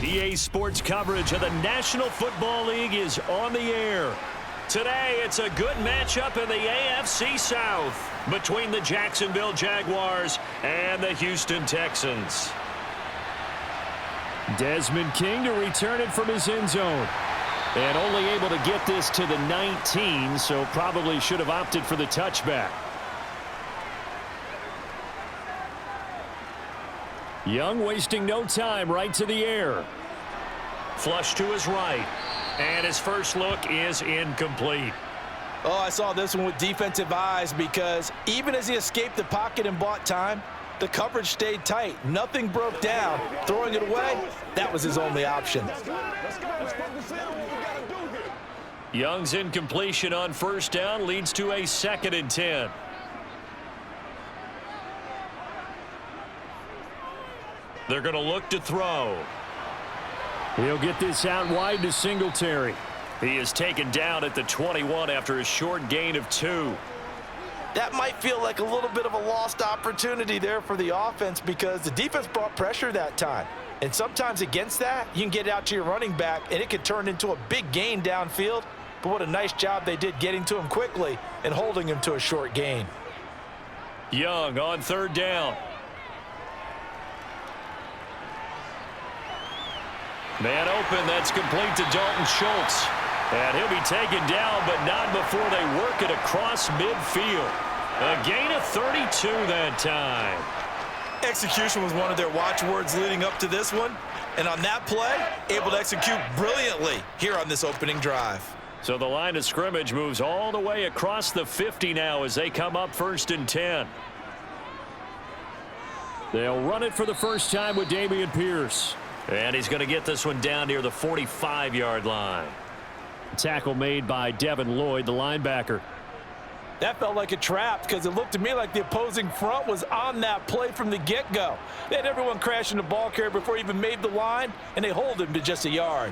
EA Sports coverage of the National Football League is on the air. Today, it's a good matchup in the AFC South between the Jacksonville Jaguars and the Houston Texans. Desmond King to return it from his end zone. And only able to get this to the 19, so probably should have opted for the touchback. Young wasting no time, right to the air. Flush to his right. And his first look is incomplete. Oh, I saw this one with defensive eyes because even as he escaped the pocket and bought time, the coverage stayed tight. Nothing broke down. Throwing it away, that was his only option. Young's incompletion on first down leads to a 2nd and 10. They're going to look to throw. He'll get this out wide to Singletary. He is taken down at the 21 after a short gain of 2. That might feel like a little bit of a lost opportunity there for the offense because the defense brought pressure that time. And sometimes against that, you can get out to your running back, and it could turn into a big gain downfield. But what a nice job they did getting to him quickly and holding him to a short gain. Young on 3rd down. Man open, that's complete to Dalton Schultz. And he'll be taken down, but not before they work it across midfield. A gain of 32 that time. Execution was one of their watchwords leading up to this one. And on that play, able to execute brilliantly here on this opening drive. So the line of scrimmage moves all the way across the 50 now as they come up 1st and 10. They'll run it for the first time with Dameon Pierce. And he's going to get this one down near the 45-yard line. Tackle made by Devin Lloyd, the linebacker. That felt like a trap because it looked to me like the opposing front was on that play from the get-go. They had everyone crashing the ball carrier before he even made the line, and they hold him to just a yard.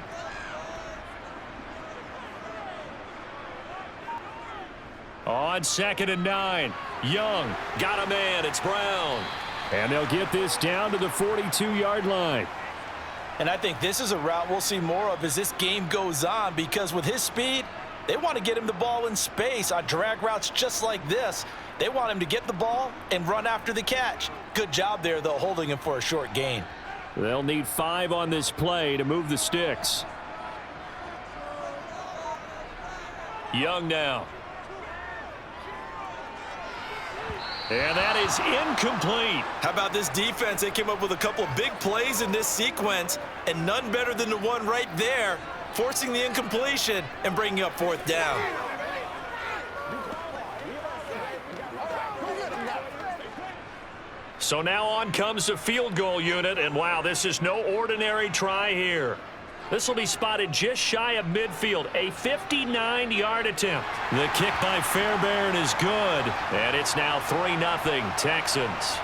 On 2nd and 9, Young got a man. It's Brown. And they'll get this down to the 42-yard line. And I think this is a route we'll see more of as this game goes on because with his speed, they want to get him the ball in space on drag routes just like this. They want him to get the ball and run after the catch. Good job there, though, holding him for a short gain. They'll need 5 on this play to move the sticks. Young now. And that is incomplete. How about this defense? They came up with a couple of big plays in this sequence, and none better than the one right there, forcing the incompletion and bringing up 4th down. So now on comes the field goal unit, and wow, this is no ordinary try here. This will be spotted just shy of midfield, a 59-yard attempt. The kick by Fairbairn is good, and it's now 3-0 Texans.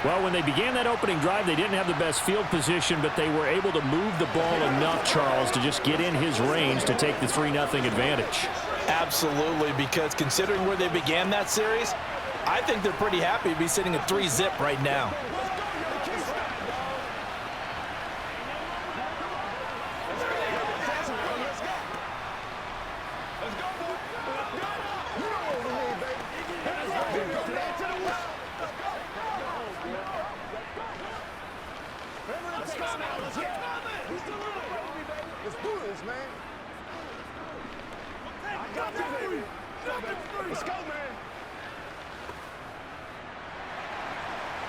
Well, when they began that opening drive, they didn't have the best field position, but they were able to move the ball enough, Charles, to just get in his range to take the 3-0 advantage. Absolutely, because considering where they began that series, I think they're pretty happy to be sitting at 3-zip right now.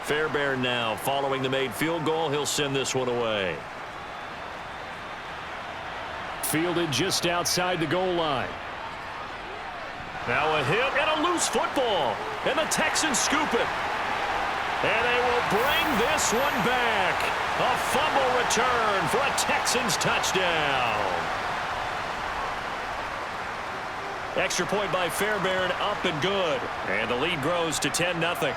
Fairbairn now following the made field goal. He'll send this one away. Fielded just outside the goal line. Now a hit and a loose football. And the Texans scoop it. And they will bring this one back. A fumble return for a Texans touchdown. Extra point by Fairbairn, up and good. And the lead grows to 10-0.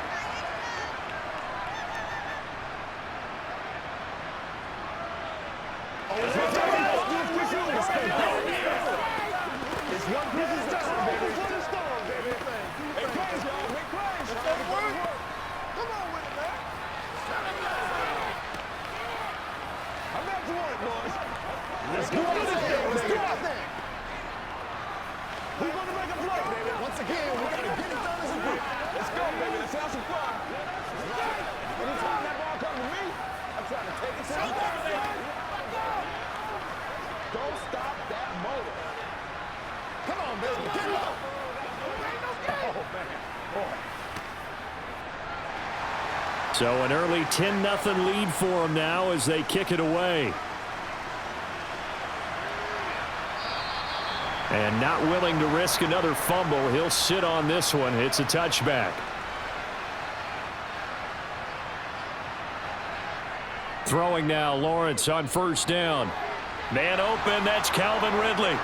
Let's do this thing. Let's do our thing. We're going to make a play, baby. Once again, we got to get it done as a group. Let's go, baby. Let's have some fun. Anytime that ball comes to me, I'm trying to take it to the left. Don't stop that motor. Come on, baby. Get up. Oh, man. Boy. So an early 10-0 lead for them now as they kick it away. And not willing to risk another fumble. He'll sit on this one. It's a touchback. Throwing now, Lawrence on first down. Man open, that's Calvin Ridley.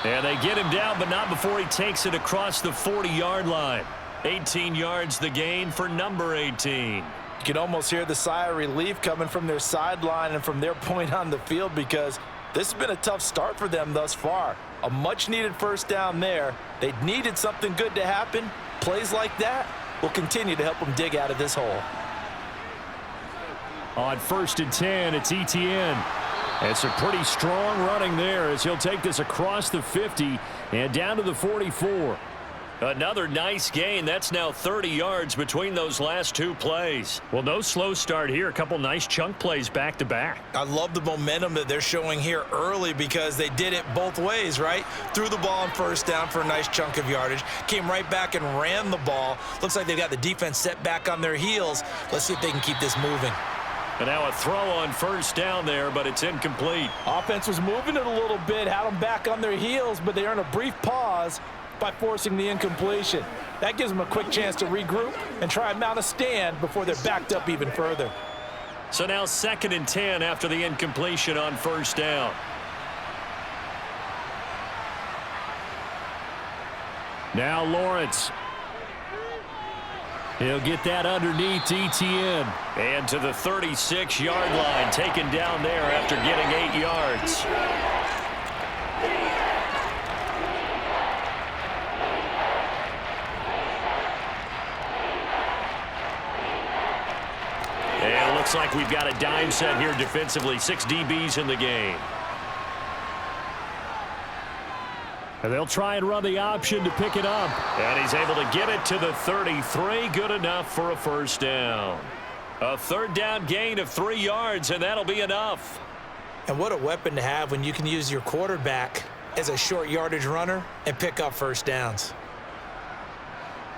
And they get him down, but not before he takes it across the 40-yard line. 18 yards the gain for number 18. You can almost hear the sigh of relief coming from their sideline and from their point on the field because this has been a tough start for them thus far. A much-needed first down there. They needed something good to happen. Plays like that will continue to help them dig out of this hole. On 1st and 10, it's Etienne. It's a pretty strong running there as he'll take this across the 50 and down to the 44. Another nice gain. That's now 30 yards between those last two plays. Well, no slow start here. A couple nice chunk plays back-to-back. I love the momentum that they're showing here early because they did it both ways, right? Threw the ball on first down for a nice chunk of yardage. Came right back and ran the ball. Looks like they've got the defense set back on their heels. Let's see if they can keep this moving. And now a throw on first down there, but it's incomplete. Offense was moving it a little bit, had them back on their heels, but they earned a brief pause by forcing the incompletion. That gives them a quick chance to regroup and try and mount a stand before they're backed up even further. So now 2nd and 10 after the incompletion on first down. Now Lawrence. He'll get that underneath Etienne. And to the 36-yard line, taken down there after getting 8 yards. And it looks like we've got a dime set here defensively. 6 DBs in the game. And they'll try and run the option to pick it up. And he's able to get it to the 33. Good enough for a first down. A 3rd down gain of 3 yards, and that'll be enough. And what a weapon to have when you can use your quarterback as a short yardage runner and pick up first downs.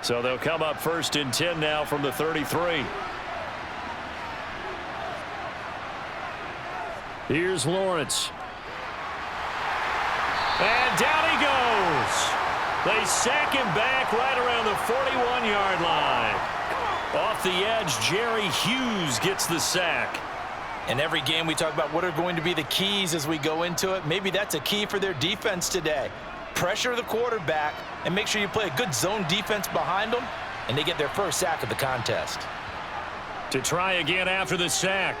So they'll come up 1st and 10 now from the 33. Here's Lawrence. And down he goes. They sack him back right around the 41-yard line. Off the edge, Jerry Hughes gets the sack. In every game we talk about what are going to be the keys as we go into it. Maybe that's a key for their defense today. Pressure the quarterback and make sure you play a good zone defense behind them, and they get their first sack of the contest. To try again after the sack,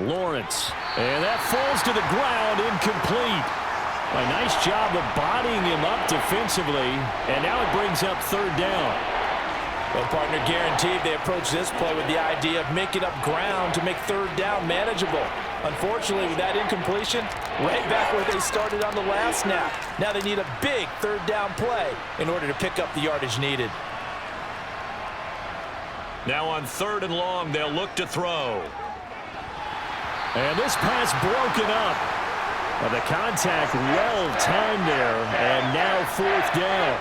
Lawrence. And that falls to the ground, incomplete. A nice job of bodying him up defensively, and now it brings up 3rd down. Well, partner, guaranteed they approach this play with the idea of making up ground to make 3rd down manageable. Unfortunately, with that incompletion, right back where they started on the last snap. Now they need a big 3rd down play in order to pick up the yardage needed. Now on 3rd and long, they'll look to throw. And this pass broken up. Well, the contact well-timed there, and now 4th down.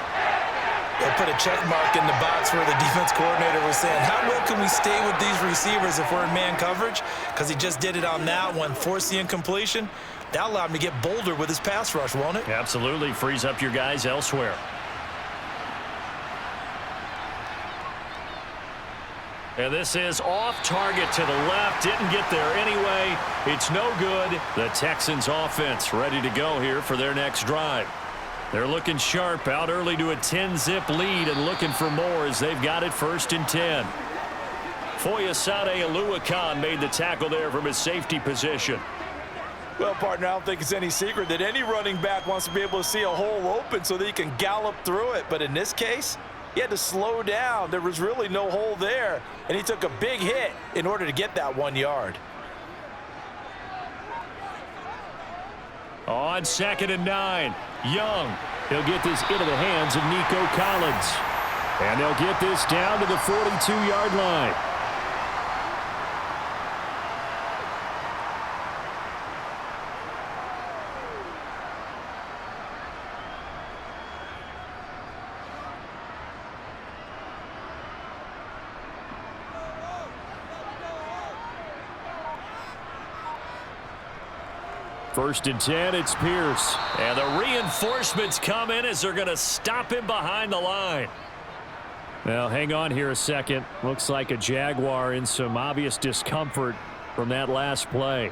They'll put a check mark in the box where the defense coordinator was saying, how well can we stay with these receivers if we're in man coverage? Because he just did it on that one, forced the incompletion. That allowed him to get bolder with his pass rush, won't it? Absolutely, frees up your guys elsewhere. And this is off target to the left. Didn't get there anyway. It's no good. The Texans offense ready to go here for their next drive. They're looking sharp, out early to a 10-zip lead and looking for more as they've got it 1st and 10. Foyesade Oluwakan made the tackle there from his safety position. Well, partner, I don't think it's any secret that any running back wants to be able to see a hole open so that he can gallop through it. But in this case, he had to slow down. There was really no hole there, and he took a big hit in order to get that 1 yard. On 2nd and 9, Young. He'll get this into the hands of Nico Collins. And they'll get this down to the 42-yard line. First and 10, it's Pierce. And the reinforcements come in as they're going to stop him behind the line. Well, hang on here a second. Looks like a Jaguar in some obvious discomfort from that last play.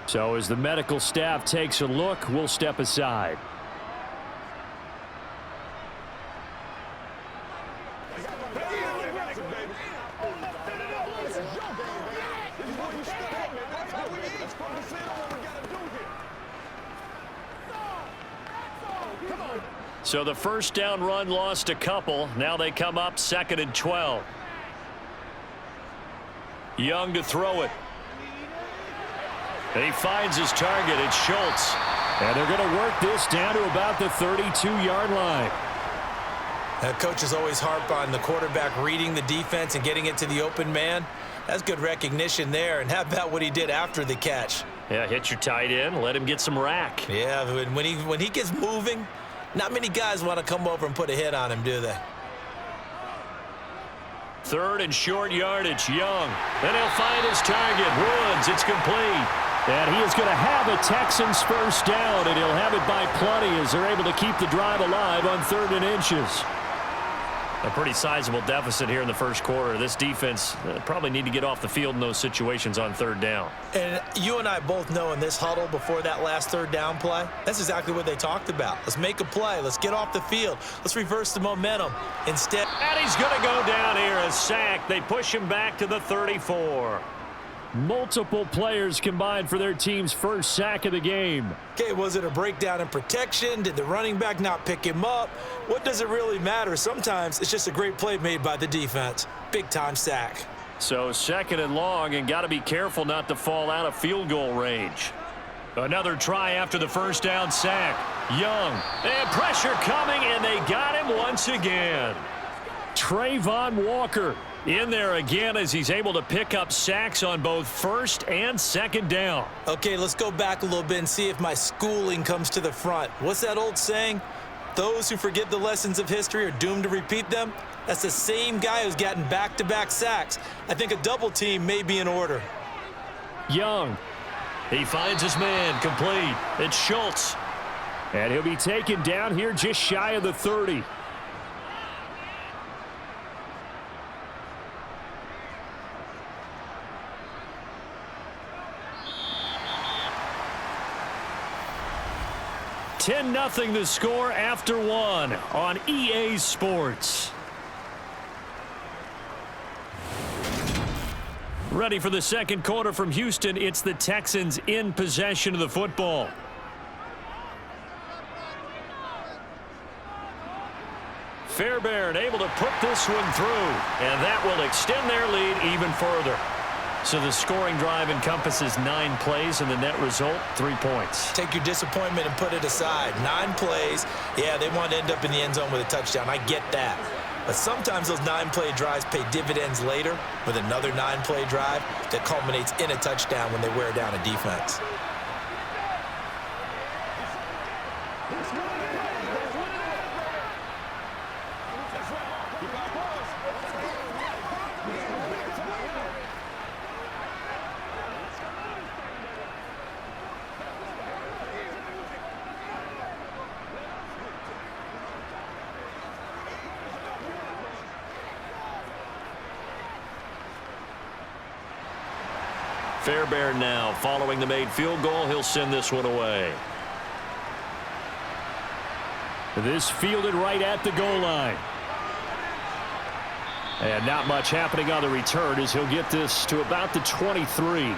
So as the medical staff takes a look, we'll step aside. So the first down run lost a couple. Now they come up 2nd and 12. Young to throw it. He finds his target. It's Schultz. And they're going to work this down to about the 32-yard line. Coaches always harp on the quarterback reading the defense and getting it to the open man. That's good recognition there. And how about what he did after the catch? Yeah, hit your tight end. Let him get some rack. Yeah, when he gets moving, not many guys want to come over and put a hit on him, do they? 3rd and short yardage, Young. Then he'll find his target, Woods. It's complete. And he is going to have a Texans first down, and he'll have it by plenty as they're able to keep the drive alive on 3rd and inches. A pretty sizable deficit here in the first quarter. This defense probably need to get off the field in those situations on 3rd down. And you and I both know in this huddle before that last 3rd down play, that's exactly what they talked about. Let's make a play. Let's get off the field. Let's reverse the momentum. Instead, and he's going to go down here, a sack. They push him back to the 34. Multiple players combined for their team's first sack of the game. Okay, was it a breakdown in protection? Did the running back not pick him up? What does it really matter? Sometimes it's just a great play made by the defense. Big-time sack. So 2nd and long, and got to be careful not to fall out of field goal range. Another try after the first down sack. Young. And pressure coming, and they got him once again. Trayvon Walker in there again as he's able to pick up sacks on both 1st and 2nd down. Okay, let's go back a little bit and see if my schooling comes to the front. What's that old saying? Those who forget the lessons of history are doomed to repeat them. That's the same guy who's gotten back-to-back sacks. I think a double team may be in order. Young. He finds his man, complete. It's Schultz. And he'll be taken down here just shy of the 30. (10-0) the score after 1 on EA Sports. Ready for the second quarter from Houston. It's the Texans in possession of the football. Fairbairn able to put this one through, and that will extend their lead even further. So the scoring drive encompasses 9 plays, and the net result, 3 points. Take your disappointment and put it aside. 9 plays. Yeah, they want to end up in the end zone with a touchdown. I get that. But sometimes those 9-play drives pay dividends later with another 9-play drive that culminates in a touchdown when they wear down a defense. Fairbairn now following the made field goal. He'll send this one away. This fielded right at the goal line. And not much happening on the return as he'll get this to about the 23.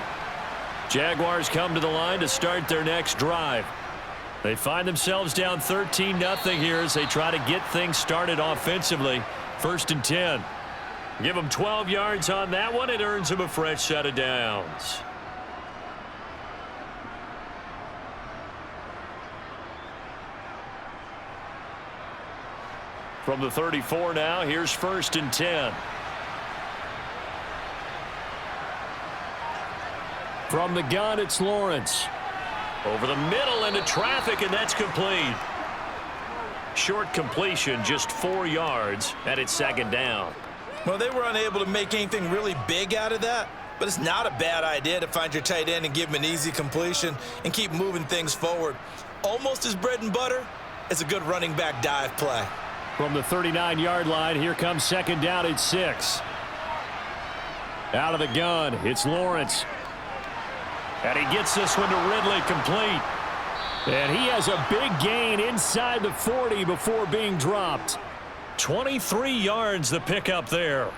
Jaguars come to the line to start their next drive. They find themselves down 13-0 here as they try to get things started offensively. 1st and 10. Give them 12 yards on that one. It earns them a fresh set of downs. From the 34 now, here's 1st and 10. From the gun, it's Lawrence. Over the middle into traffic, and that's complete. Short completion, just 4 yards, and it's 2nd down. Well, they were unable to make anything really big out of that, but it's not a bad idea to find your tight end and give him an easy completion and keep moving things forward. Almost his bread and butter is a good running back dive play. From the 39-yard line, here comes 2nd down at 6. Out of the gun, it's Lawrence. And he gets this one to Ridley, complete. And he has a big gain inside the 40 before being dropped. 23 yards the pickup there.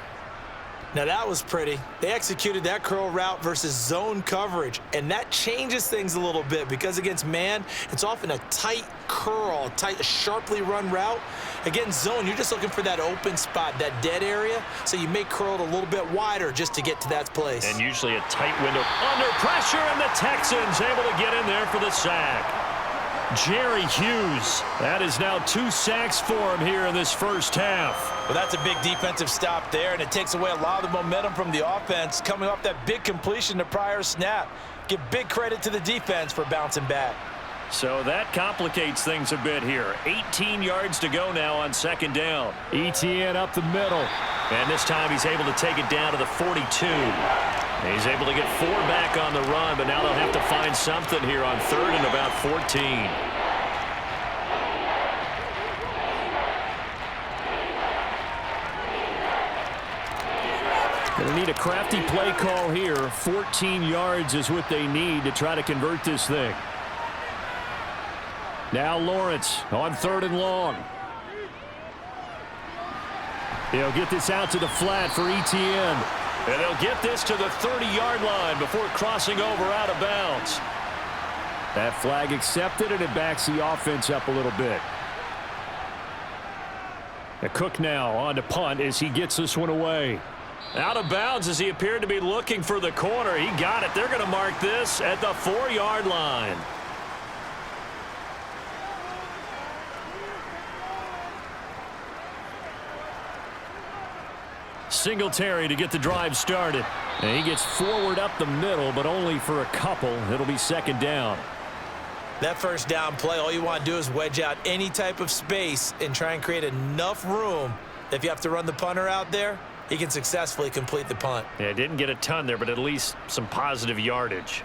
Now that was pretty. They executed that curl route versus zone coverage, and that changes things a little bit because against man, it's often a tight curl, tight, sharply run route. Against zone, you're just looking for that open spot, that dead area, so you may curl it a little bit wider just to get to that place. And usually a tight window under pressure, and the Texans able to get in there for the sack. Jerry Hughes, that is now 2 sacks for him here in this first half. Well, that's a big defensive stop there, and it takes away a lot of the momentum from the offense coming off that big completion the prior snap. Give big credit to the defense for bouncing back. So that complicates things a bit here. 18 yards to go now on 2nd down. ETN up the middle. And this time he's able to take it down to the 42. He's able to get 4 back on the run, but now they'll have to find something here on 3rd and about 14. Going to need a crafty play call here. 14 yards is what they need to try to convert this thing. Now Lawrence on 3rd and long. He'll get this out to the flat for ETN. And they'll get this to the 30-yard line before crossing over out of bounds. That flag accepted, and it backs the offense up a little bit. Cook now on to punt as he gets this one away. Out of bounds as he appeared to be looking for the corner. He got it. They're going to mark this at the 4-yard line. Singletary to get the drive started. And he gets forward up the middle, but only for a couple. It'll be 2nd down. That first down play, all you want to do is wedge out any type of space and try and create enough room. If you have to run the punter out there, he can successfully complete the punt. Yeah, didn't get a ton there, but at least some positive yardage.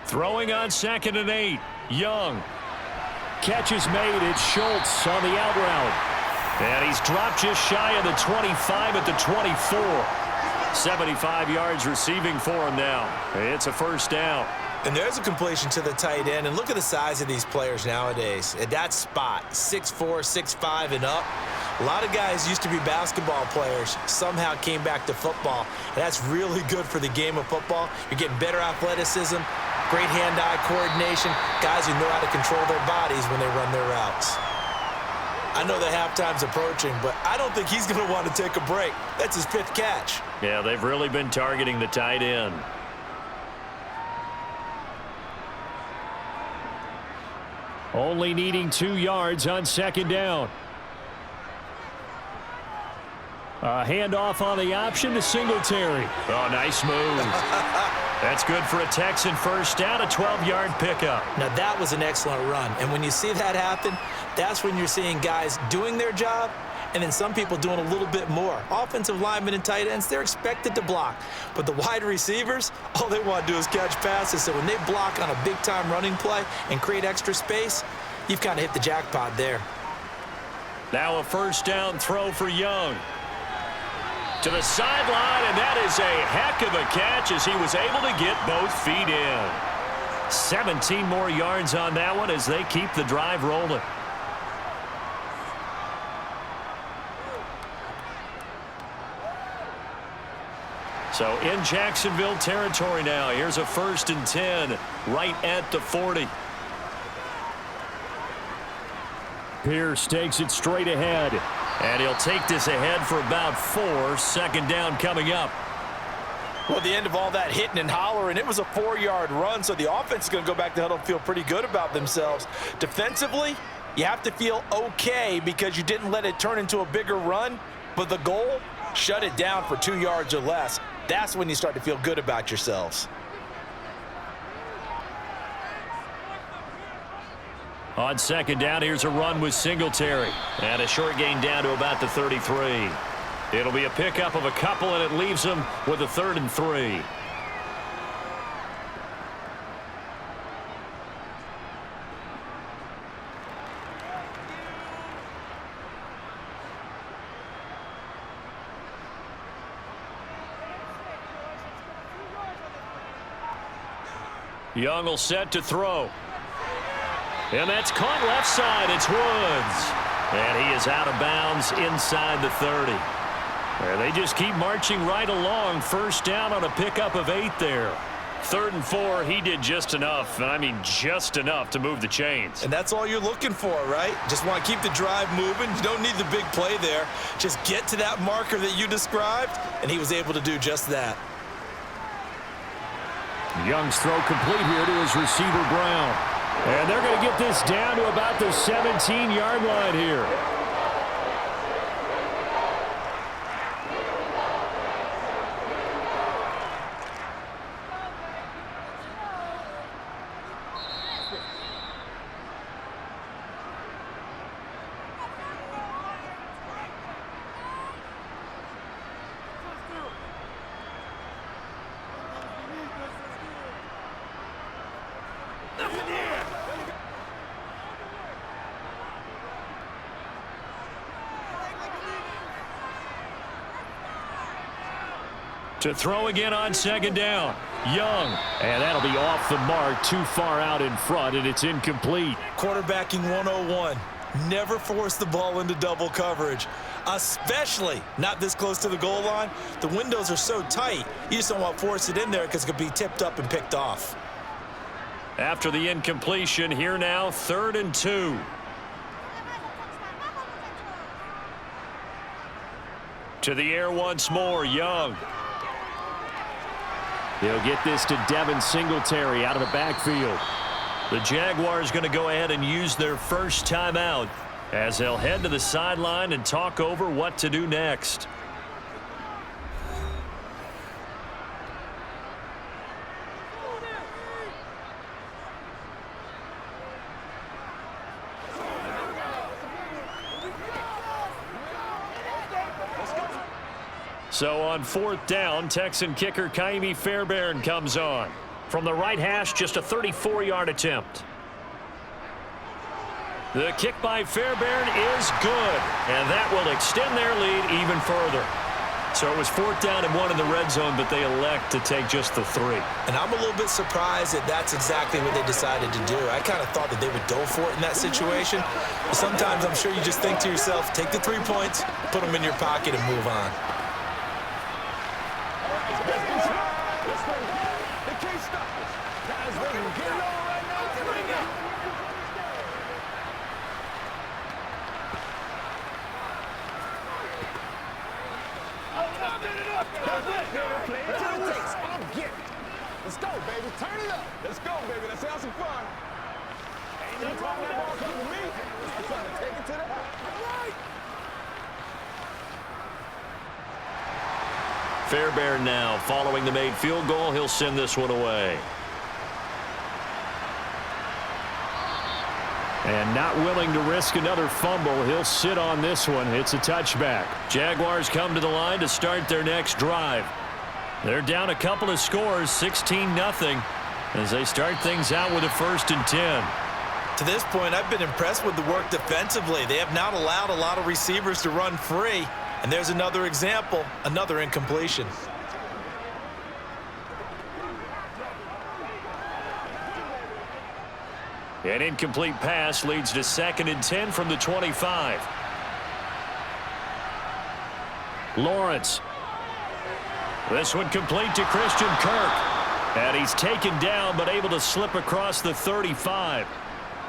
Throwing on 2nd and 8. Young. Catch is made. It's Schultz on the out route. And he's dropped just shy of the 25 at the 24. 75 yards receiving for him now. It's a 1st down. And there's a completion to the tight end. And look at the size of these players nowadays. At that spot, 6'4", 6'5", and up. A lot of guys used to be basketball players, somehow came back to football. And that's really good for the game of football. You're getting better athleticism, great hand-eye coordination, guys who know how to control their bodies when they run their routes. I know that halftime's approaching, but I don't think he's going to want to take a break. That's his 5th catch. Yeah, they've really been targeting the tight end. Only needing 2 yards on 2nd down. A handoff on the option to Singletary. Oh, nice move. That's good for a Texan first down, a 12-yard pickup. Now, that was an excellent run. And when you see that happen, that's when you're seeing guys doing their job and then some people doing a little bit more. Offensive linemen and tight ends, they're expected to block. But the wide receivers, all they want to do is catch passes. So when they block on a big-time running play and create extra space, you've kind of hit the jackpot there. Now a 1st down throw for Young. To the sideline, and that is a heck of a catch as he was able to get both feet in. 17 more yards on that one as they keep the drive rolling. So in Jacksonville territory now. Here's a 1st and 10 right at the 40. Pierce takes it straight ahead. And he'll take this ahead for about 4. 2nd down coming up. Well, at the end of all that hitting and hollering, it was a 4-yard run, so the offense is going to go back to huddle and feel pretty good about themselves. Defensively, you have to feel okay because you didn't let it turn into a bigger run, but the goal, shut it down for 2 yards or less. That's when you start to feel good about yourselves. On second down, here's a run with Singletary. And a short gain down to about the 33. It'll be a pickup of a couple, and it leaves them with a 3rd and 3. Young will set to throw. And that's caught left side. It's Woods. And he is out of bounds inside the 30. And they just keep marching right along. First down on a pickup of 8 there. 3rd and 4, he did just enough, and I mean just enough to move the chains. And that's all you're looking for, right? Just want to keep the drive moving. You don't need the big play there. Just get to that marker that you described, and he was able to do just that. Young's throw complete here to his receiver, Brown. And they're going to get this down to about the 17-yard line here. To throw again on second down. Young. And that'll be off the mark, too far out in front, and it's incomplete. Quarterbacking 101. Never force the ball into double coverage, especially not this close to the goal line. The windows are so tight, you just don't want to force it in there because it could be tipped up and picked off. After the incompletion, here now, 3rd and 2. To the air once more, Young. They'll get this to Devin Singletary out of the backfield. The Jaguars going to go ahead and use their first timeout as they'll head to the sideline and talk over what to do next. So on 4th down, Texan kicker Kaimi Fairbairn comes on. From the right hash, just a 34-yard attempt. The kick by Fairbairn is good, and that will extend their lead even further. So it was 4th down and 1 in the red zone, but they elect to take just the 3. And I'm a little bit surprised that that's exactly what they decided to do. I kind of thought that they would go for it in that situation. But sometimes I'm sure you just think to yourself, take the 3 points, put them in your pocket, and move on. Let's go, baby. Turn it up. Let's go, baby. Let's have some fun. Ain't no time that ball come to me. I'm trying to take it to the right. Fairbairn now following the made field goal. He'll send this one away. And not willing to risk another fumble, he'll sit on this one. It's a touchback. Jaguars come to the line to start their next drive. They're down a couple of scores, 16-0, as they start things out with a 1st and 10. To this point, I've been impressed with the work defensively. They have not allowed a lot of receivers to run free. And there's another example, another incompletion. An incomplete pass leads to 2nd and 10 from the 25. Lawrence. This one complete to Christian Kirk. And he's taken down but able to slip across the 35.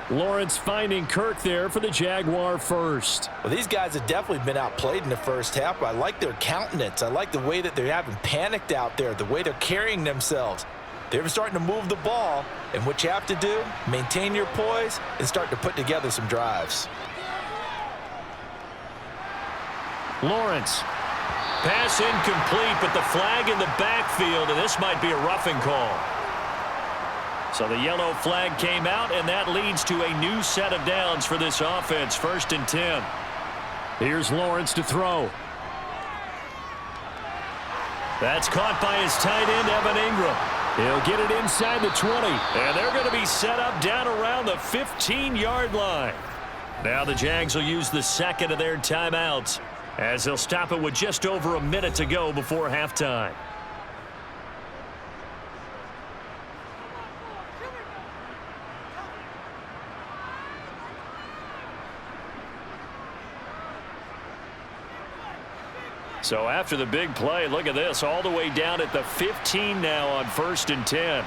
Lawrence finding Kirk there for the Jaguar first. Well, these guys have definitely been outplayed in the first half, but I like their countenance. I like the way that they haven't panicked out there, the way they're carrying themselves. They're starting to move the ball, and what you have to do, maintain your poise and start to put together some drives. Lawrence. Pass incomplete, but the flag in the backfield, and this might be a roughing call. So the yellow flag came out, and that leads to a new set of downs for this offense, 1st and 10. Here's Lawrence to throw. That's caught by his tight end, Evan Ingram. He'll get it inside the 20, and they're going to be set up down around the 15-yard line. Now the Jags will use the second of their timeouts, as they'll stop it with just over a minute to go before halftime. So after the big play, look at this, all the way down at the 15 now on 1st and 10.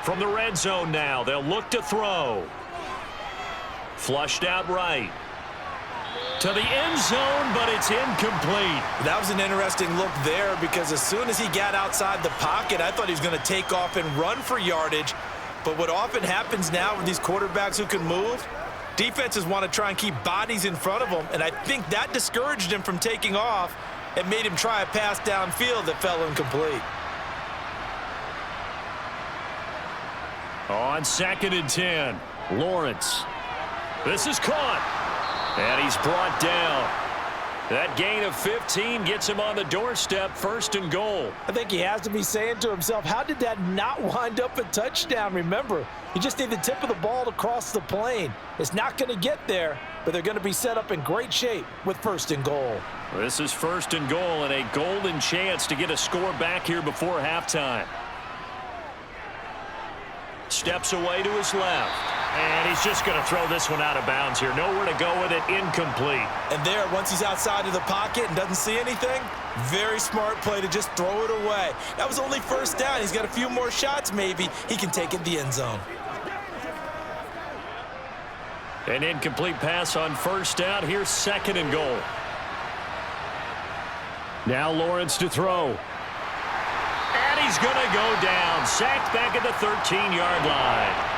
From the red zone now, they'll look to throw. Flushed out right. To the end zone, but it's incomplete. That was an interesting look there because as soon as he got outside the pocket, I thought he was going to take off and run for yardage. But what often happens now with these quarterbacks who can move, defenses want to try and keep bodies in front of them, and I think that discouraged him from taking off and made him try a pass downfield that fell incomplete. On 2nd and 10, Lawrence. This is caught. And he's brought down. That gain of 15 gets him on the doorstep, 1st and goal. I think he has to be saying to himself, how did that not wind up a touchdown? Remember, you just need the tip of the ball to cross the plane. It's not going to get there, but they're going to be set up in great shape with 1st and goal. This is 1st and goal and a golden chance to get a score back here before halftime. Steps away to his left. And he's just going to throw this one out of bounds here. Nowhere to go with it. Incomplete. And there, once he's outside of the pocket and doesn't see anything, very smart play to just throw it away. That was only 1st down. He's got a few more shots maybe. He can take it the end zone. An incomplete pass on 1st down. Here's 2nd and goal. Now Lawrence to throw. And he's going to go down. Sacked back at the 13-yard line.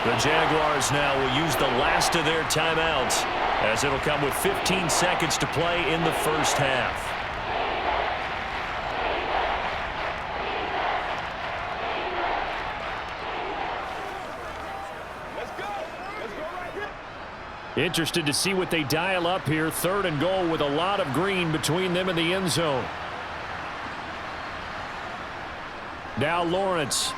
The Jaguars now will use the last of their timeouts as it'll come with 15 seconds to play in the 1st half. Let's go right here. Interested to see what they dial up here. 3rd and goal with a lot of green between them and the end zone. Now Lawrence.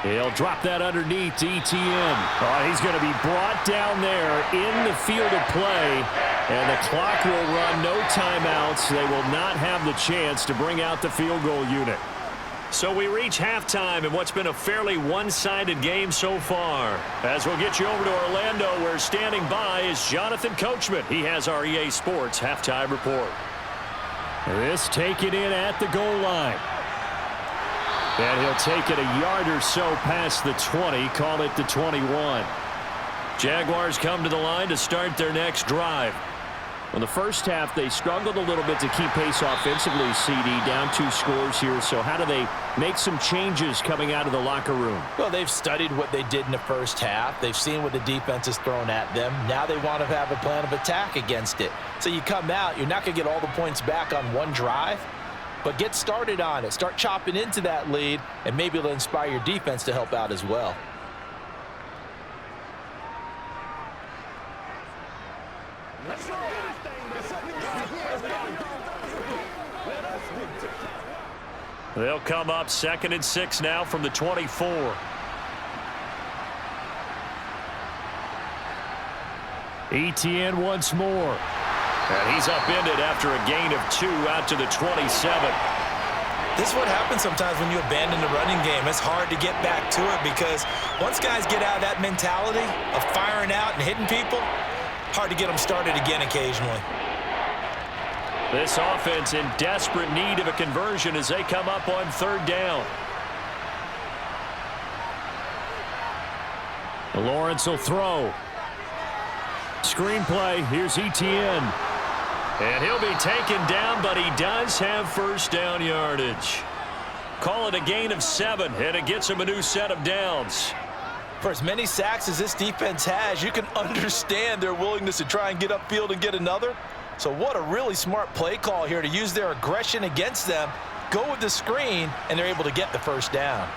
He'll drop that underneath to ETN. Oh, he's going to be brought down there in the field of play. And the clock will run, no timeouts. They will not have the chance to bring out the field goal unit. So we reach halftime in what's been a fairly one-sided game so far. As we'll get you over to Orlando, where standing by is Jonathan Coachman. He has our EA Sports halftime report. This taken in at the goal line. And he'll take it a yard or so past the 20, call it the 21. Jaguars come to the line to start their next drive. In the first half, they struggled a little bit to keep pace offensively, CD, down 2 scores here. So how do they make some changes coming out of the locker room? Well, they've studied what they did in the first half. They've seen what the defense has thrown at them. Now they want to have a plan of attack against it. So you come out, you're not going to get all the points back on one drive, but get started on it. Start chopping into that lead, and maybe it'll inspire your defense to help out as well. They'll come up 2nd and 6 now from the 24. ETN once more. And he's upended after a gain of 2 out to the 27. This is what happens sometimes when you abandon the running game. It's hard to get back to it because once guys get out of that mentality of firing out and hitting people, hard to get them started again occasionally. This offense in desperate need of a conversion as they come up on third down. Lawrence will throw. Screenplay, here's Etienne. And he'll be taken down, but he does have first down yardage. Call it a gain of 7, and it gets him a new set of downs. For as many sacks as this defense has, you can understand their willingness to try and get upfield and get another. So what a really smart play call here to use their aggression against them, go with the screen, and they're able to get the first down.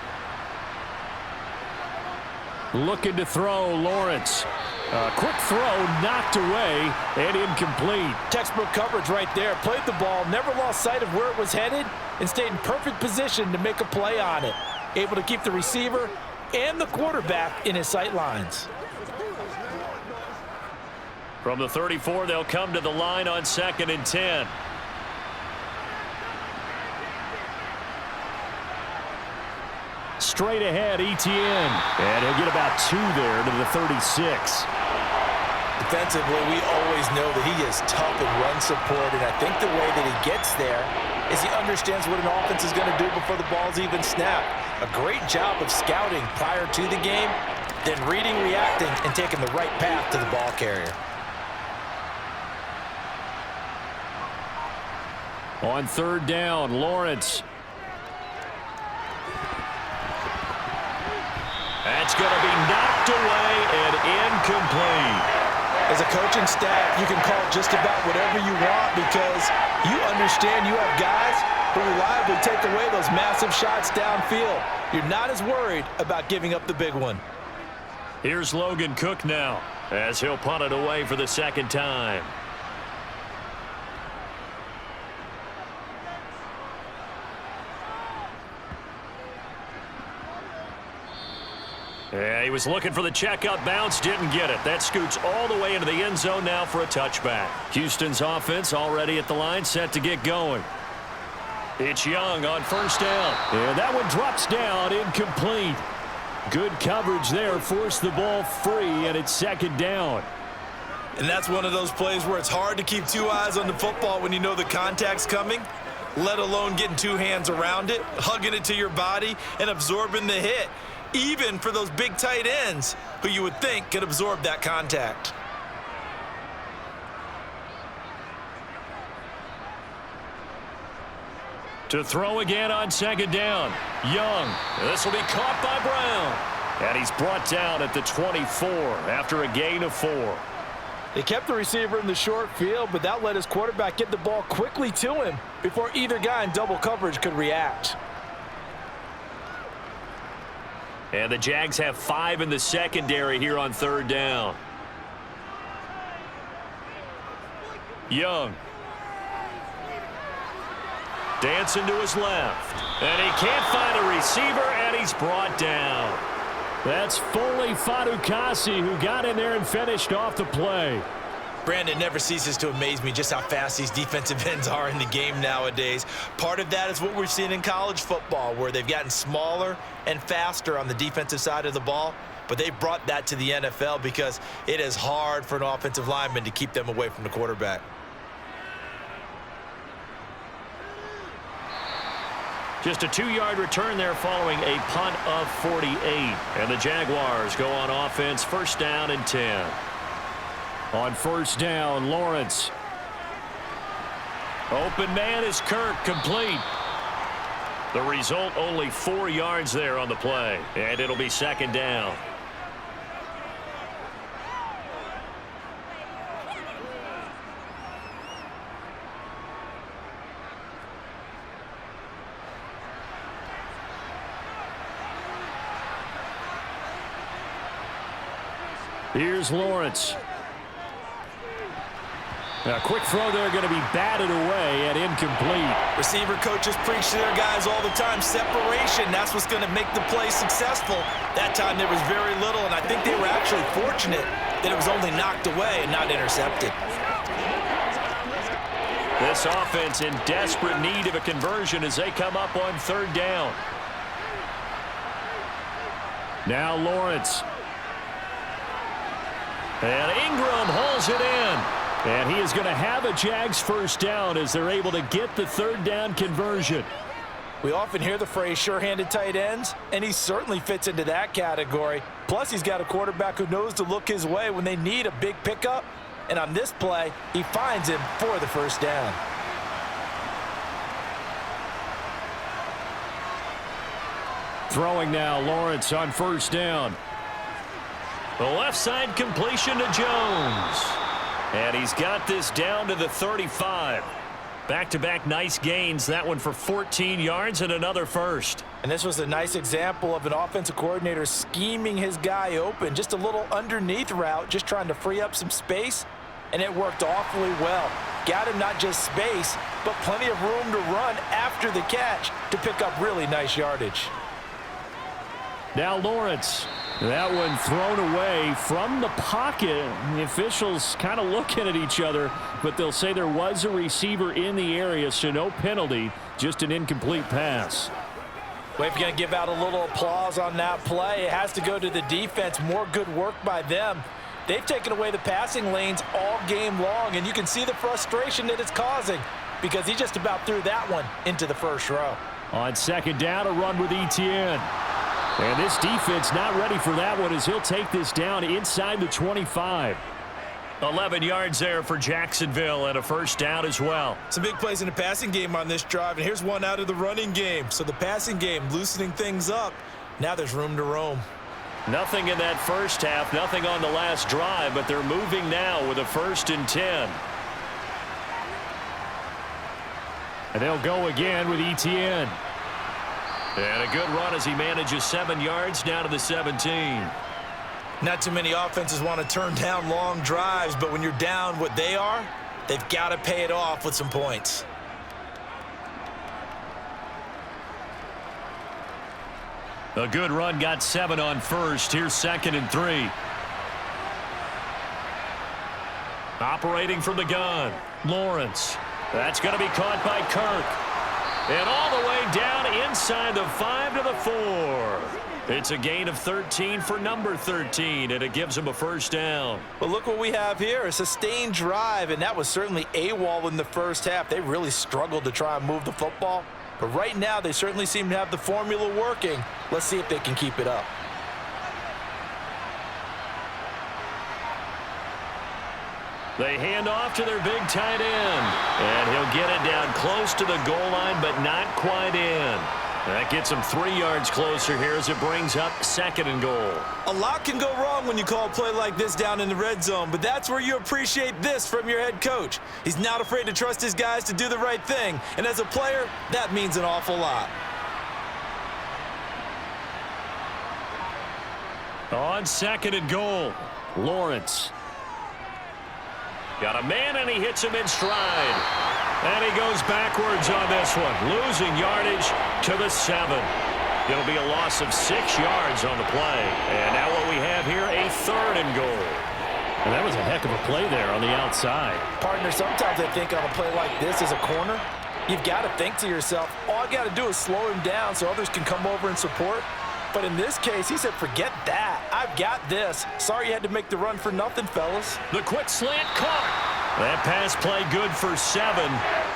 Looking to throw, Lawrence. A quick throw, knocked away, and incomplete. Textbook coverage right there. Played the ball, never lost sight of where it was headed, and stayed in perfect position to make a play on it. Able to keep the receiver and the quarterback in his sight lines. From the 34, they'll come to the line on 2nd and 10. Straight ahead, Etienne. And he'll get about 2 there to the 36. Defensively, we always know that he is tough in run support, and I think the way that he gets there is he understands what an offense is going to do before the ball's even snapped. A great job of scouting prior to the game, then reading, reacting, and taking the right path to the ball carrier. On third down, Lawrence. That's going to be knocked away and incomplete. As a coaching staff, you can call just about whatever you want because you understand you have guys who reliably take away those massive shots downfield. You're not as worried about giving up the big one. Here's Logan Cook now as he'll punt it away for the second time. Yeah, he was looking for the checkup bounce, didn't get it. That scoots all the way into the end zone now for a touchback. Houston's offense already at the line, set to get going. It's Young on first down. And that one drops down, incomplete. Good coverage there, forced the ball free, and it's second down. And that's one of those plays where it's hard to keep 2 eyes on the football when you know the contact's coming, let alone getting 2 hands around it, hugging it to your body, and absorbing the hit. Even for those big tight ends who you would think could absorb that contact. To throw again on second down. Young. This will be caught by Brown. And he's brought down at the 24 after a gain of 4. They kept the receiver in the short field, but that let his quarterback get the ball quickly to him before either guy in double coverage could react. And the Jags have 5 in the secondary here on third down. Young. Dancing to his left. And he can't find a receiver, and he's brought down. That's Foley Fadukasi who got in there and finished off the play. Brandon, never ceases to amaze me just how fast these defensive ends are in the game nowadays. Part of that is what we've seen in college football, where they've gotten smaller and faster on the defensive side of the ball, but they've brought that to the NFL because it is hard for an offensive lineman to keep them away from the quarterback. Just a 2-yard return there following a punt of 48. And the Jaguars go on offense, first down and 10. On first down, Lawrence. Open man is Kirk, complete. The result, only 4 yards there on the play. And it'll be second down. Here's Lawrence. A quick throw there going to be batted away and incomplete. Receiver coaches preach to their guys all the time. Separation, that's what's going to make the play successful. That time there was very little, and I think they were actually fortunate that it was only knocked away and not intercepted. This offense in desperate need of a conversion as they come up on third down. Now Lawrence. And Ingram hauls it in. And he is going to have a Jags first down as they're able to get the third down conversion. We often hear the phrase sure-handed tight ends, and he certainly fits into that category. Plus, he's got a quarterback who knows to look his way when they need a big pickup. And on this play, he finds him for the first down. Throwing now, Lawrence on first down. The left side completion to Jones. And he's got this down to the 35. Back-to-back nice gains. That one for 14 yards and another first. And this was a nice example of an offensive coordinator scheming his guy open. Just a little underneath route, just trying to free up some space. And it worked awfully well. Got him not just space, but plenty of room to run after the catch to pick up really nice yardage. Now Lawrence. That one thrown away from the pocket. The officials kind of looking at each other, but they'll say there was a receiver in the area, so no penalty, just an incomplete pass. Well, if you're going to give out a little applause on that play, it has to go to the defense. More good work by them. They've taken away the passing lanes all game long, and you can see the frustration that it's causing because he just about threw that one into the first row. On second down, a run with Etienne. And this defense not ready for that one as he'll take this down inside the 25. 11 yards there for Jacksonville and a first down as well. Some big plays in the passing game on this drive, and here's one out of the running game. So the passing game loosening things up. Now there's room to roam. Nothing in that first half, nothing on the last drive, but they're moving now with a 1st and 10. And they'll go again with Etienne. And a good run as he manages 7 yards down to the 17. Not too many offenses want to turn down long drives, but when you're down what they are, they've got to pay it off with some points. A good run got 7 on first. Here's 2nd and 3. Operating from the gun, Lawrence. That's going to be caught by Kirk. And all the way down inside the 5 to the 4. It's a gain of 13 for number 13, and it gives him a first down. But look what we have here, a sustained drive, and that was certainly AWOL in the first half. They really struggled to try and move the football. But right now, they certainly seem to have the formula working. Let's see if they can keep it up. They hand off to their big tight end. And he'll get it down close to the goal line, but not quite in. That gets him 3 yards closer here as it brings up 2nd and goal. A lot can go wrong when you call a play like this down in the red zone, but that's where you appreciate this from your head coach. He's not afraid to trust his guys to do the right thing, and as a player, that means an awful lot. On 2nd and goal, Lawrence. Got a man, and he hits him in stride. And he goes backwards on this one, losing yardage to the 7. It'll be a loss of 6 yards on the play. And now what we have here, a 3rd and goal. And that was a heck of a play there on the outside. Partner, sometimes I think on a play like this as a corner, you've got to think to yourself, all I got to do is slow him down so others can come over and support. But in this case, he said, forget that. I've got this. Sorry you had to make the run for nothing, fellas. The quick slant caught. That pass play good for 7,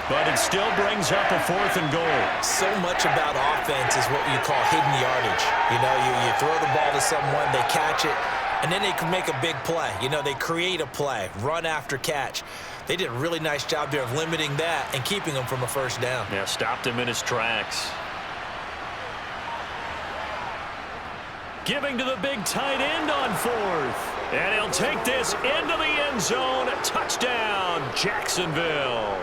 but it still brings up a 4th and goal. So much about offense is what you call hidden yardage. You know, you throw the ball to someone, they catch it, and then they can make a big play. You know, they create a play, run after catch. They did a really nice job there of limiting that and keeping him from a first down. Yeah, stopped him in his tracks. Giving to the big tight end on 4th. And he'll take this into the end zone. Touchdown, Jacksonville.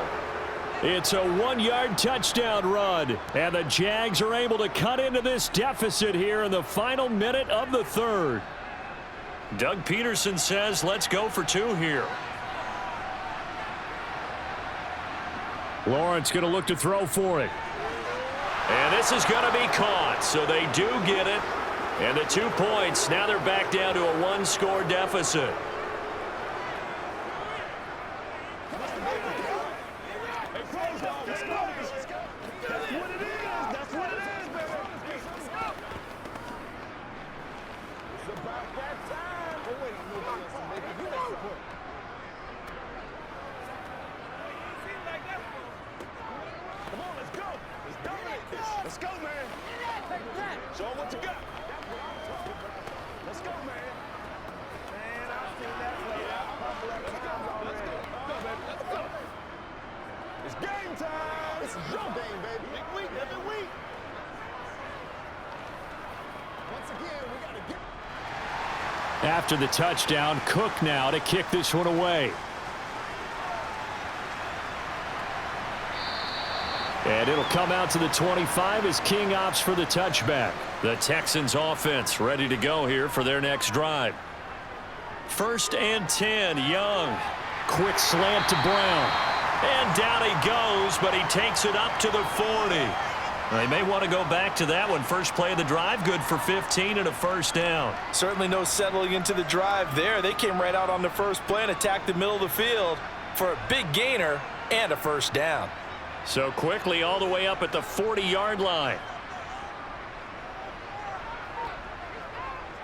It's a 1-yard touchdown run. And the Jags are able to cut into this deficit here in the final minute of the 3rd. Doug Peterson says, let's go for 2 here. Lawrence going to look to throw for it. And this is going to be caught, so they do get it. And the 2 points, now they're back down to a 1-score deficit. Show 'em what you got. Let's go, man. Man, I've seen that play out a couple of times already. Let's go, baby. Let's go. It's game time. This is your game, baby. Big week, every week. Once again, we got to get. After the touchdown, Cook now to kick this one away. And it'll come out to the 25 as King opts for the touchback. The Texans offense ready to go here for their next drive. 1st and 10, Young. Quick slant to Brown. And down he goes, but he takes it up to the 40. They may want to go back to that one. First play of the drive, good for 15 and a first down. Certainly no settling into the drive there. They came right out on the first play and attacked the middle of the field for a big gainer and a first down. So quickly all the way up at the 40-yard line.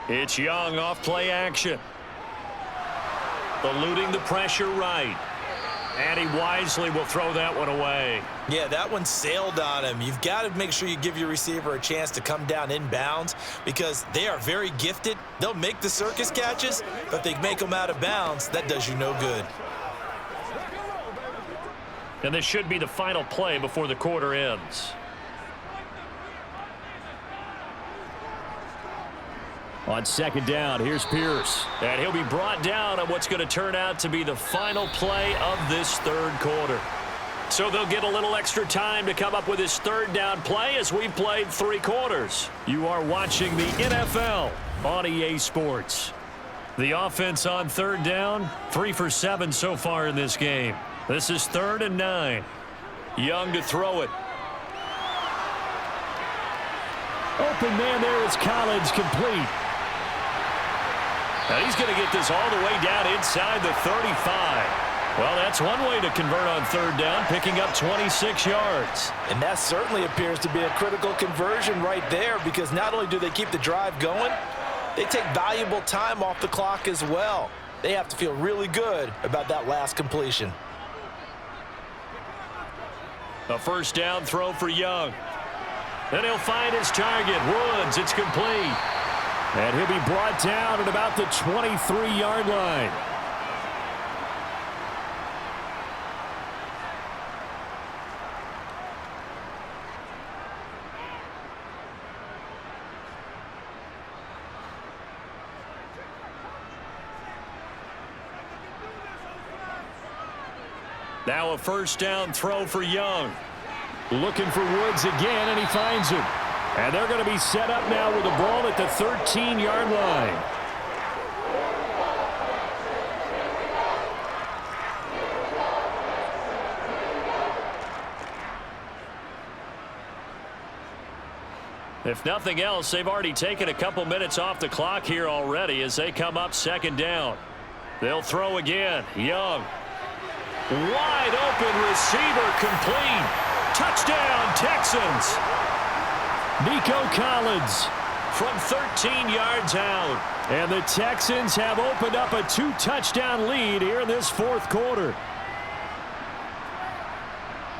It's Young off play action. Eluding the pressure right. And he wisely will throw that one away. Yeah, that one sailed on him. You've got to make sure you give your receiver a chance to come down inbounds because they are very gifted. They'll make the circus catches, but if they make them out of bounds, that does you no good. And this should be the final play before the quarter ends. On 2nd down, here's Pierce. And he'll be brought down on what's going to turn out to be the final play of this 3rd quarter. So they'll get a little extra time to come up with this 3rd down play as we've played 3 quarters. You are watching the NFL on EA Sports. The offense on 3rd down, 3 for 7 so far in this game. This is 3rd and 9. Young to throw it. Open man there is Collins, complete. And he's going to get this all the way down inside the 35. Well, that's one way to convert on 3rd down, picking up 26 yards. And that certainly appears to be a critical conversion right there because not only do they keep the drive going, they take valuable time off the clock as well. They have to feel really good about that last completion. A first down throw for Young. Then he'll find his target, Woods. It's complete. And he'll be brought down at about the 23-yard line. Now a first down throw for Young. Looking for Woods again, and he finds him. And they're going to be set up now with the ball at the 13-yard line. If nothing else, they've already taken a couple minutes off the clock here already as they come up 2nd down. They'll throw again. Young. Wide open receiver, complete. Touchdown, Texans. Nico Collins from 13 yards out. And the Texans have opened up a 2-touchdown lead here in this 4th quarter.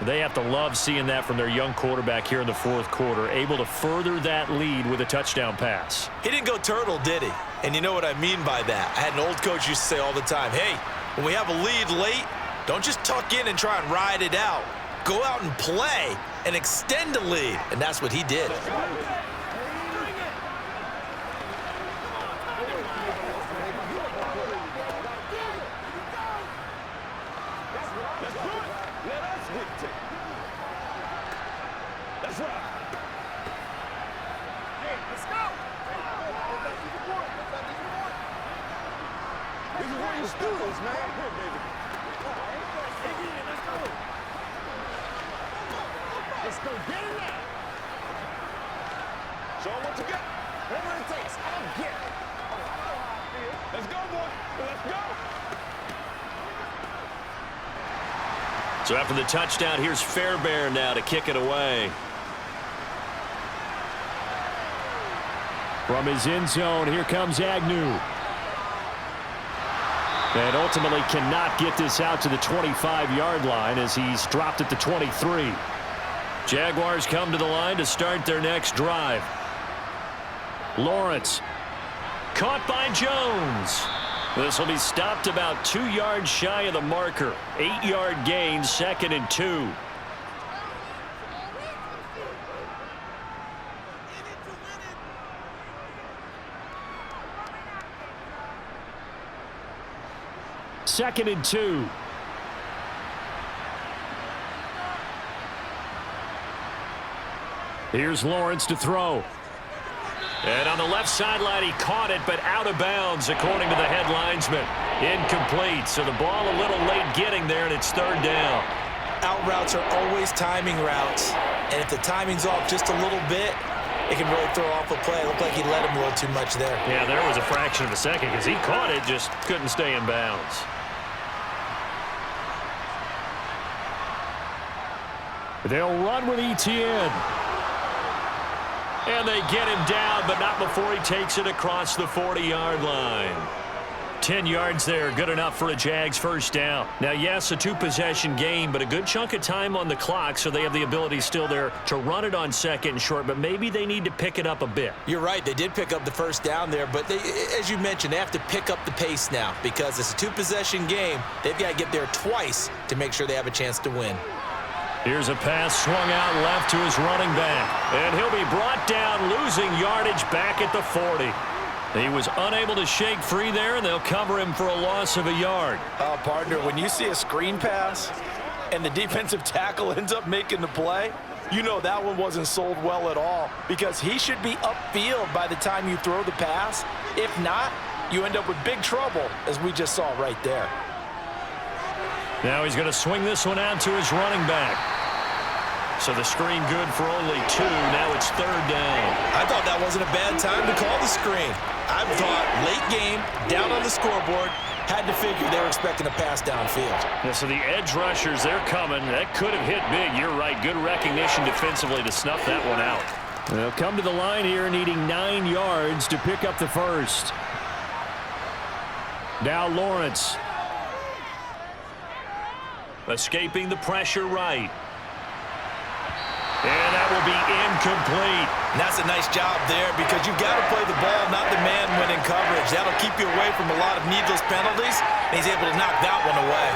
They have to love seeing that from their young quarterback here in the 4th quarter, able to further that lead with a touchdown pass. He didn't go turtle, did he? And you know what I mean by that. I had an old coach used to say all the time, hey, when we have a lead late, don't just tuck in and try and ride it out. Go out and play and extend the lead. And that's what he did. So after the touchdown, here's Fairbairn now to kick it away. From his end zone, here comes Agnew. And ultimately cannot get this out to the 25-yard line as he's dropped at the 23. Jaguars come to the line to start their next drive. Lawrence. Caught by Jones. This will be stopped about 2 yards shy of the marker. 8-yard gain, 2nd and 2. Second and 2. Here's Lawrence to throw. And on the left sideline, he caught it, but out of bounds, according to the head linesman. Incomplete, so the ball a little late getting there, and it's 3rd down. Out routes are always timing routes, and if the timing's off just a little bit, it can really throw off a play. It looked like he let him a little too much there. Yeah, there was a fraction of a second because he caught it, just couldn't stay in bounds. They'll run with Etienne. And they get him down, but not before he takes it across the 40-yard line. 10 yards there, good enough for a Jags first down. Now, yes, a 2-possession game, but a good chunk of time on the clock, so they have the ability still there to run it on 2nd and short, but maybe they need to pick it up a bit. You're right, they did pick up the first down there, but they, as you mentioned, they have to pick up the pace now because it's a 2-possession game. They've got to get there twice to make sure they have a chance to win. Here's a pass swung out left to his running back. And he'll be brought down, losing yardage back at the 40. He was unable to shake free there, and they'll cover him for a loss of a yard. Partner, when you see a screen pass and the defensive tackle ends up making the play, you know that one wasn't sold well at all because he should be upfield by the time you throw the pass. If not, you end up with big trouble, as we just saw right there. Now he's going to swing this one out to his running back. So the screen good for only 2. Now it's 3rd down. I thought that wasn't a bad time to call the screen. I thought late game, down on the scoreboard, had to figure they were expecting a pass downfield. Yeah, so the edge rushers, they're coming. That could have hit big. You're right. Good recognition defensively to snuff that one out. They'll come to the line here needing 9 yards to pick up the first. Now Lawrence. Escaping the pressure right. And that will be incomplete. And that's a nice job there because you've got to play the ball, not the man when in coverage. That'll keep you away from a lot of needless penalties, and he's able to knock that one away.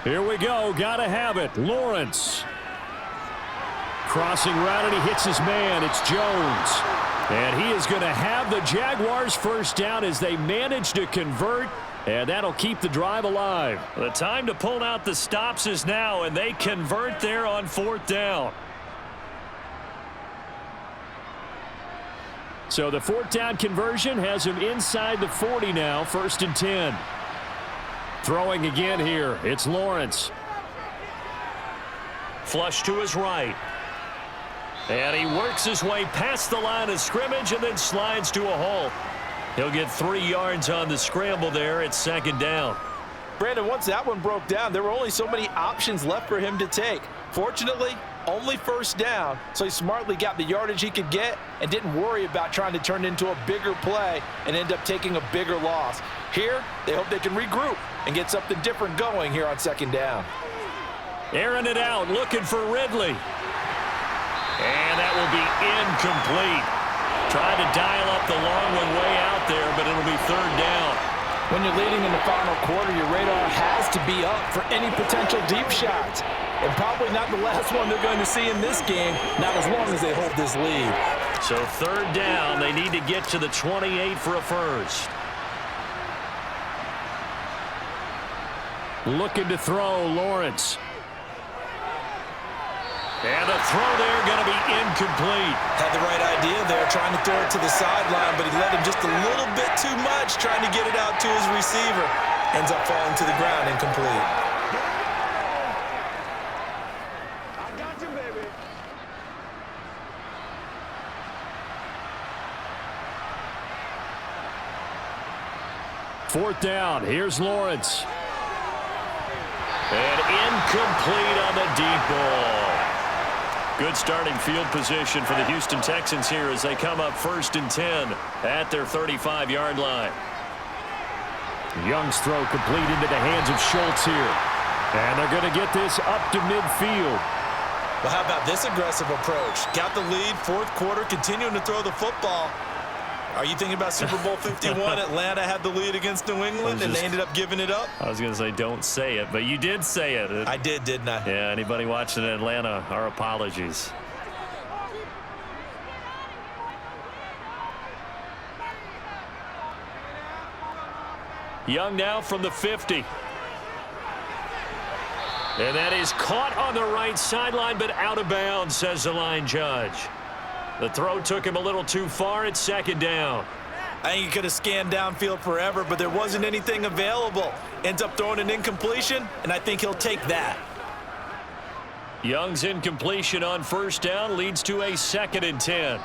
Here we go. Got to have it. Lawrence. Crossing route, and he hits his man. It's Jones. And he is going to have the Jaguars first down as they manage to convert, and that'll keep the drive alive. The time to pull out the stops is now, and they convert there on 4th down. So the 4th down conversion has him inside the 40 now, 1st and 10. Throwing again here, it's Lawrence. Flush to his right. And he works his way past the line of scrimmage and then slides to a halt. He'll get 3 yards on the scramble there. It's 2nd down. Brandon, once that one broke down, there were only so many options left for him to take. Fortunately, only 1st down, so he smartly got the yardage he could get and didn't worry about trying to turn it into a bigger play and end up taking a bigger loss. Here, they hope they can regroup and get something different going here on 2nd down. Airing it out, looking for Ridley. And that will be incomplete. Tried to dial up the long one way out there, but it'll be 3rd down. When you're leading in the final quarter, your radar has to be up for any potential deep shots. And probably not the last one they're going to see in this game, not as long as they hold this lead. So 3rd down, they need to get to the 28 for a first. Looking to throw, Lawrence. And the throw there going to be incomplete. Had the right idea there, trying to throw it to the sideline, but he let him just a little bit too much, trying to get it out to his receiver. Ends up falling to the ground, incomplete. I got you, baby. Fourth down. Here's Lawrence. And incomplete on the deep ball. Good starting field position for the Houston Texans here as they come up 1st and 10 at their 35-yard line. Young's throw complete into the hands of Schultz here. And they're going to get this up to midfield. Well, how about this aggressive approach? Got the lead, fourth quarter, continuing to throw the football. Are you thinking about Super Bowl 51? Atlanta had the lead against New England, and they ended up giving it up? I was going to say don't say it, but you did say it. I did, didn't I? Yeah, anybody watching in Atlanta, our apologies. Young now from the 50. And that is caught on the right sideline, but out of bounds, says the line judge. The throw took him a little too far. It's second down. I think he could have scanned downfield forever, but there wasn't anything available. Ends up throwing an incompletion, and I think he'll take that. Young's incompletion on first down leads to a 2nd and 10.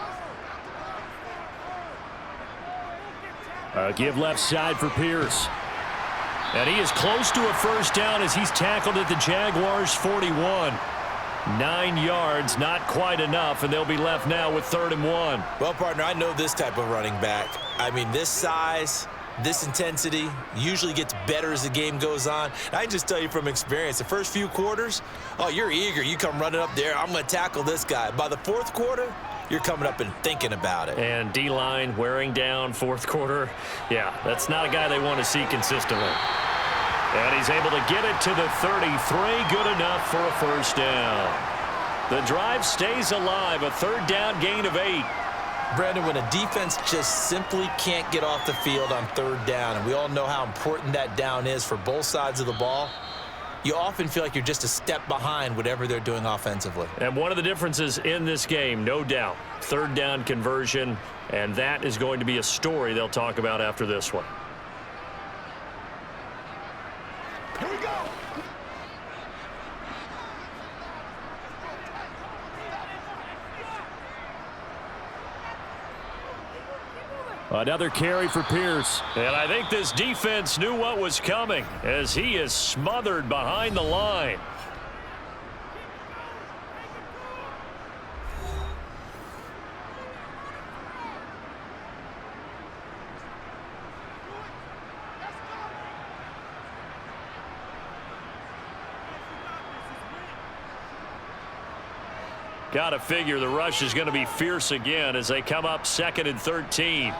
Give left side for Pierce. And he is close to a first down as he's tackled at the Jaguars' 41. 9 yards, not quite enough, and they'll be left now with 3rd and 1. Well, partner, I know this type of running back. I mean, this size, this intensity usually gets better as the game goes on. I can just tell you from experience, the first few quarters, oh, you're eager. You come running up there, I'm going to tackle this guy. By the fourth quarter, you're coming up and thinking about it. And D-line wearing down fourth quarter. Yeah, that's not a guy they want to see consistently. And he's able to get it to the 33. Good enough for a first down. The drive stays alive. A 3rd down gain of 8. Brandon, when a defense just simply can't get off the field on 3rd down, and we all know how important that down is for both sides of the ball, you often feel like you're just a step behind whatever they're doing offensively. And one of the differences in this game, no doubt, 3rd down conversion, and that is going to be a story they'll talk about after this one. Here we go. Another carry for Pierce. And I think this defense knew what was coming as he is smothered behind the line. Got to figure the rush is going to be fierce again as they come up 2nd and 13.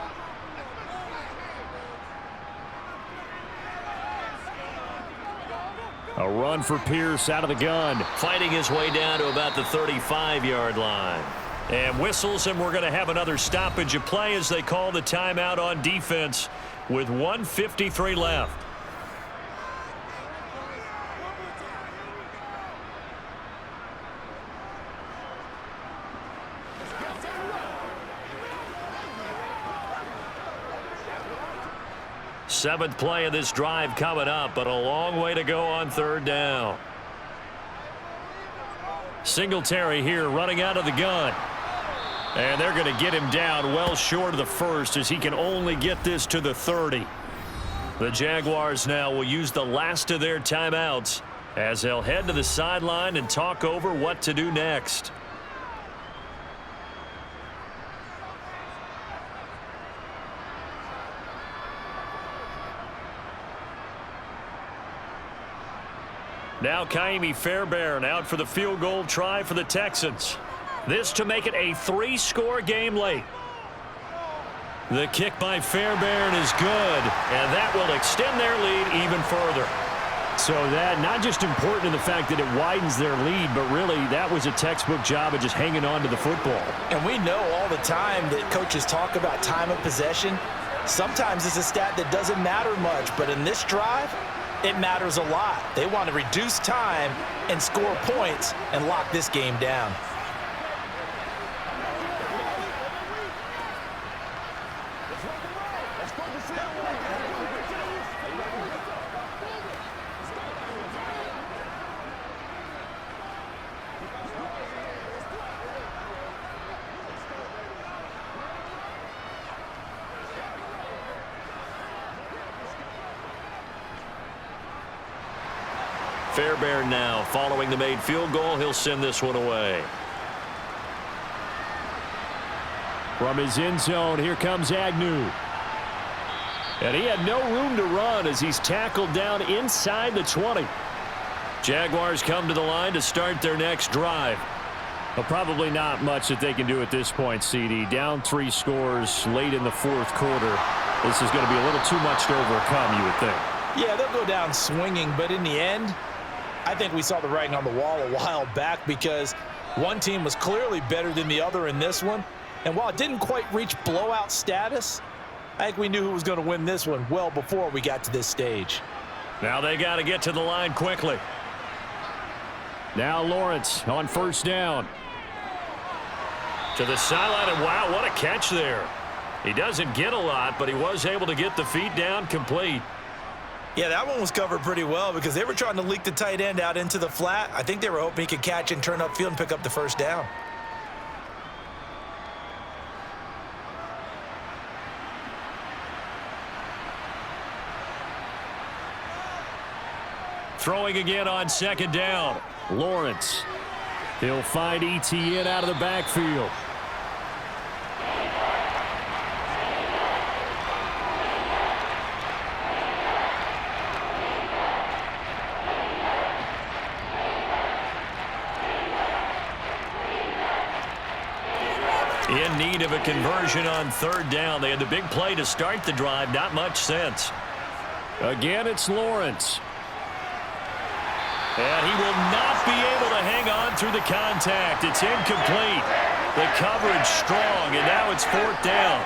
A run for Pierce out of the gun. Fighting his way down to about the 35-yard line. And whistles, and we're going to have another stoppage of play as they call the timeout on defense with 1:53 left. Seventh play of this drive coming up, but a long way to go on 3rd down. Singletary here running out of the gun. And they're going to get him down well short of the first as he can only get this to the 30. The Jaguars now will use the last of their timeouts as they'll head to the sideline and talk over what to do next. Now Kaimi Fairbairn out for the field goal try for the Texans. This to make it a 3-score game late. The kick by Fairbairn is good, and that will extend their lead even further. So that not just important in the fact that it widens their lead, but really that was a textbook job of just hanging on to the football. And we know all the time that coaches talk about time of possession. Sometimes it's a stat that doesn't matter much, but in this drive, it matters a lot. They want to reduce time and score points and lock this game down. Fairbairn now following the made field goal. He'll send this one away. From his end zone, here comes Agnew. And he had no room to run as he's tackled down inside the 20. Jaguars come to the line to start their next drive. Well, probably not much that they can do at this point, CD. Down 3 scores late in the fourth quarter. This is going to be a little too much to overcome, you would think. Yeah, they'll go down swinging, but in the end, I think we saw the writing on the wall a while back because one team was clearly better than the other in this one. And while it didn't quite reach blowout status, I think we knew who was going to win this one well before we got to this stage. Now they got to get to the line quickly. Now Lawrence on first down. To the sideline, and wow, what a catch there. He doesn't get a lot, but he was able to get the feet down complete. Yeah, that one was covered pretty well because they were trying to leak the tight end out into the flat. I think they were hoping he could catch and turn upfield and pick up the first down. Throwing again on second down. Lawrence. He'll find ETN out of the backfield. In need of a conversion on third down. They had the big play to start the drive. Not much sense. Again, it's Lawrence. And he will not be able to hang on through the contact. It's incomplete. The coverage strong, and now it's fourth down.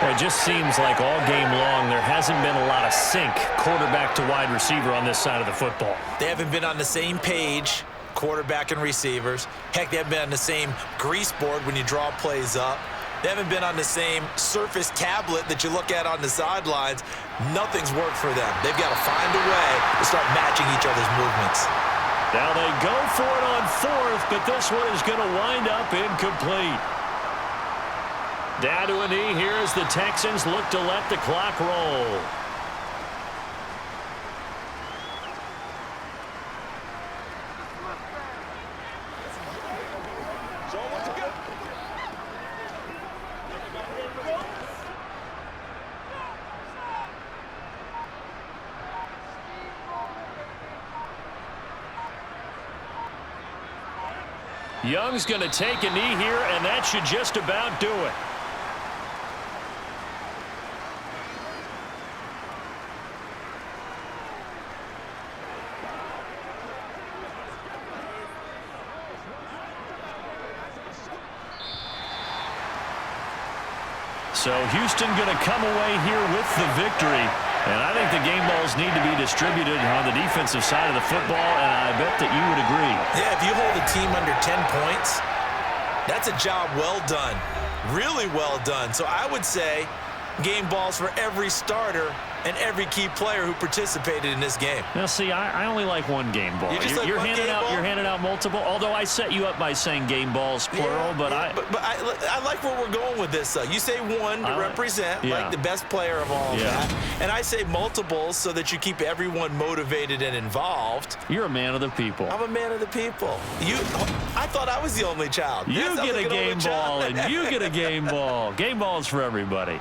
Well, it just seems like all game long there hasn't been a lot of sync quarterback to wide receiver on this side of the football. They haven't been on the same page, quarterback and receivers. Heck, they haven't been on the same grease board when you draw plays up. They haven't been on the same Surface tablet that you look at on the sidelines. Nothing's worked for them. They've got to find a way to start matching each other's movements. Now they go for it on fourth, but this one is going to wind up incomplete. Down to a knee here as the Texans look to let the clock roll. Young's going to take a knee here, and that should just about do it. So Houston going to come away here with the victory. And I think the game balls need to be distributed on the defensive side of the football, and I bet that you would agree. Yeah, if you hold a team under 10 points, that's a job well done. Really well done. So I would say game balls for every starter and every key player who participated in this game. Now, see, I only like one game ball. You're handing out multiple. Although I set you up by saying game balls plural, but I like where we're going with this. You say one to represent like the best player of all of that, and I say multiples so that you keep everyone motivated and involved. You're a man of the people. I'm a man of the people. I thought I was the only child. You get a game ball, and you get a game ball. Game balls for everybody.